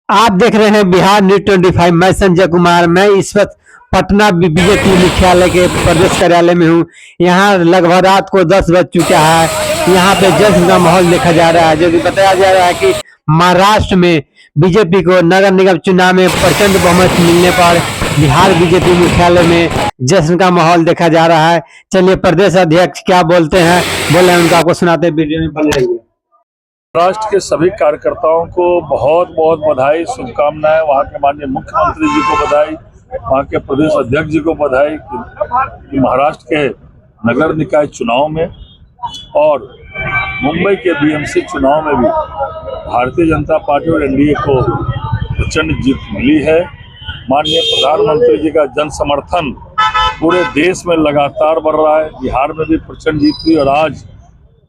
आप देख रहे हैं बिहार न्यूज 25। मैं संजय कुमार। मैं इस वक्त पटना बीजेपी मुख्यालय के प्रदेश कार्यालय में हूं। यहां लगभग रात को 10 बज चुका है। यहां पे जश्न का माहौल देखा जा रहा है, जो कि बताया जा रहा है कि महाराष्ट्र में बीजेपी को नगर निगम चुनाव में प्रचंड बहुमत मिलने पर बिहार बीजेपी मुख्यालय में जश्न का माहौल देखा जा रहा है। चलिए प्रदेश अध्यक्ष क्या बोलते हैं, बोले उनका आपको सुनाते वीडियो में बने रहिए। राष्ट्र के सभी कार्यकर्ताओं को बहुत बहुत बधाई, शुभकामनाएं। वहाँ के माननीय मुख्यमंत्री जी को बधाई, वहाँ के प्रदेश अध्यक्ष जी को बधाई कि महाराष्ट्र के नगर निकाय चुनाव में और मुंबई के बीएमसी चुनाव में भी भारतीय जनता पार्टी और एनडीए को प्रचंड जीत मिली है। माननीय प्रधानमंत्री जी का जन समर्थन पूरे देश में लगातार बढ़ रहा है। बिहार में भी प्रचंड जीत हुई और आज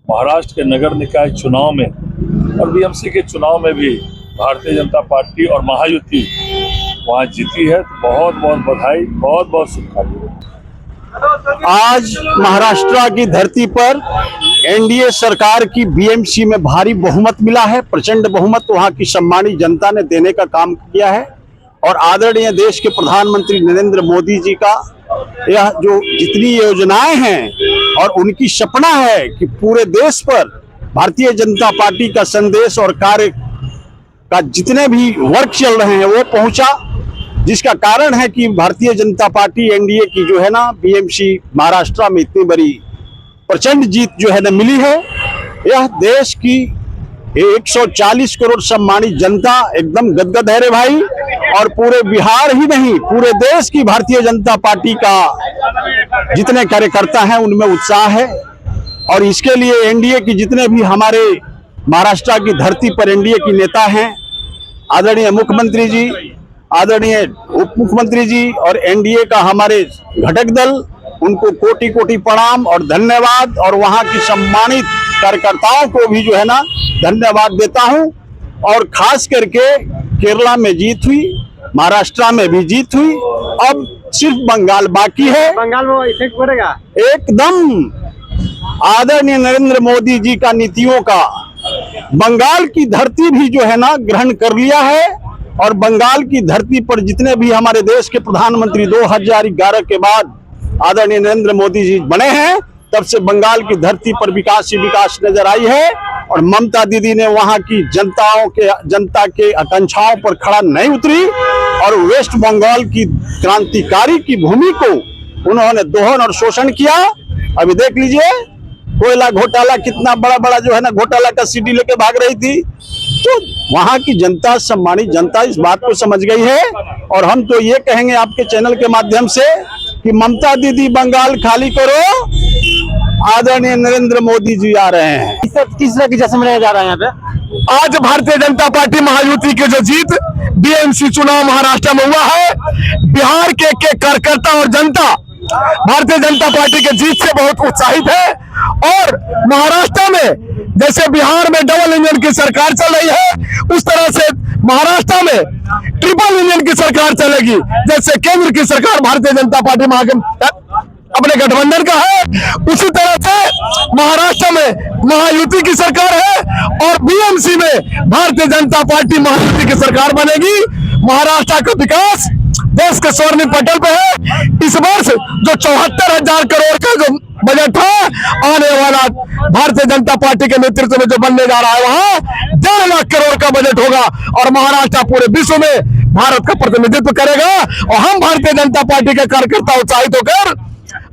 महाराष्ट्र के नगर निकाय चुनाव में और बीएमसी के चुनाव में भी भारतीय जनता पार्टी और महायुति वहां जीती है। तो बहुत बहुत बधाई, बहुत बहुत शुभकामनाएं। आज महाराष्ट्र की धरती पर एनडीए सरकार की बीएमसी में भारी बहुमत मिला है। प्रचंड बहुमत वहां की सम्मानित जनता ने देने का काम किया है और आदरणीय देश के प्रधानमंत्री नरेंद्र मोदी जी का यह जो जितनी योजनाएं हैं और उनकी सपना है कि पूरे देश पर भारतीय जनता पार्टी का संदेश और कार्य का जितने भी वर्क चल रहे हैं वो पहुंचा, जिसका कारण है कि भारतीय जनता पार्टी एनडीए की जो है ना बीएमसी महाराष्ट्र में इतनी बड़ी प्रचंड जीत जो है ना मिली है। यह देश की 140 करोड़ सम्मानित जनता एकदम गदगद है रे भाई। और पूरे बिहार ही नहीं पूरे देश की भारतीय जनता पार्टी का जितने कार्यकर्ता हैं उनमें उत्साह है। और इसके लिए एनडीए की जितने भी हमारे महाराष्ट्र की धरती पर एनडीए की नेता हैं, आदरणीय मुख्यमंत्री जी, आदरणीय उप मुख्यमंत्री जी और एनडीए का हमारे घटक दल, उनको कोटि कोटि प्रणाम और धन्यवाद। और वहां की सम्मानित कार्यकर्ताओं को भी जो है ना धन्यवाद देता हूं। और खास करके केरला में जीत हुई, महाराष्ट्र में भी जीत हुई, अब सिर्फ बंगाल बाकी है। बंगाल में इफेक्ट पड़ेगा एकदम। आदरणीय नरेंद्र मोदी जी का नीतियों का बंगाल की धरती भी जो है ना ग्रहण कर लिया है। और बंगाल की धरती पर जितने भी हमारे देश के प्रधानमंत्री 2011 के बाद आदरणीय नरेंद्र मोदी जी बने हैं, तब से बंगाल की धरती पर विकास ही विकास नजर आई है। और ममता दीदी ने वहां की जनता के आकांक्षाओं पर खड़ा नहीं उतरी और वेस्ट बंगाल की क्रांतिकारी की भूमि को उन्होंने दोहन और शोषण किया। अभी देख लीजिए कोयला घोटाला, कितना बड़ा बड़ा जो है ना घोटाला का सीडी लेके भाग रही थी। तो वहां की जनता, सम्मानित जनता इस बात को समझ गई है। और हम तो ये कहेंगे आपके चैनल के माध्यम से कि ममता दीदी बंगाल खाली करो, आदरणीय नरेंद्र मोदी जी आ रहे हैं। किस तरह की जश्न मनाया जा रहा है यहाँ पे? आज भारतीय जनता पार्टी महायुति की जो जीत बीएमसी चुनाव महाराष्ट्र में हुआ है, बिहार के कार्यकर्ता और जनता भारतीय जनता पार्टी के जीत से बहुत उत्साहित है। और महाराष्ट्र में जैसे बिहार में डबल इंजन की सरकार चल रही है, उस तरह से महाराष्ट्र में ट्रिपल इंजन की सरकार चलेगी। जैसे केंद्र की सरकार भारतीय जनता पार्टी अपने गठबंधन का है, उसी तरह से महाराष्ट्र में महायुति की सरकार है और बीएमसी में भारतीय जनता पार्टी महायुति की सरकार बनेगी। महाराष्ट्र का विकास देश के स्वर्णिम पटल पे है। इस वर्ष जो 74,000 करोड़ का जो बजट था, आने वाला भारतीय जनता पार्टी के नेतृत्व में जो बनने जा रहा है वहां 1.5 लाख करोड़ का बजट होगा। और महाराष्ट्र पूरे विश्व में भारत का प्रतिनिधित्व करेगा। और हम भारतीय जनता पार्टी के कार्यकर्ता उत्साहित होकर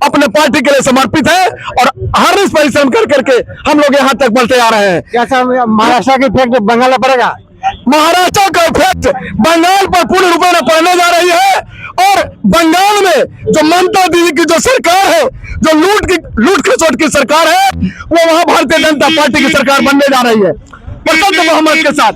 अपने पार्टी के लिए समर्पित है और हर इस परिश्रम कर करके हम लोग यहाँ तक बढ़ते आ रहे हैं। कैसा महाराष्ट्र की इफेक्ट बंगाल में पड़ेगा? महाराष्ट्र का इफेक्ट बंगाल पर पूर्ण रूप में पड़ने जा रही है। और बंगाल में जो ममता दीदी की जो सरकार है, जो लूट खसोट की सरकार है, वो वहां भारतीय जनता पार्टी की सरकार बनने जा रही है प्रचंड बहुमत के साथ।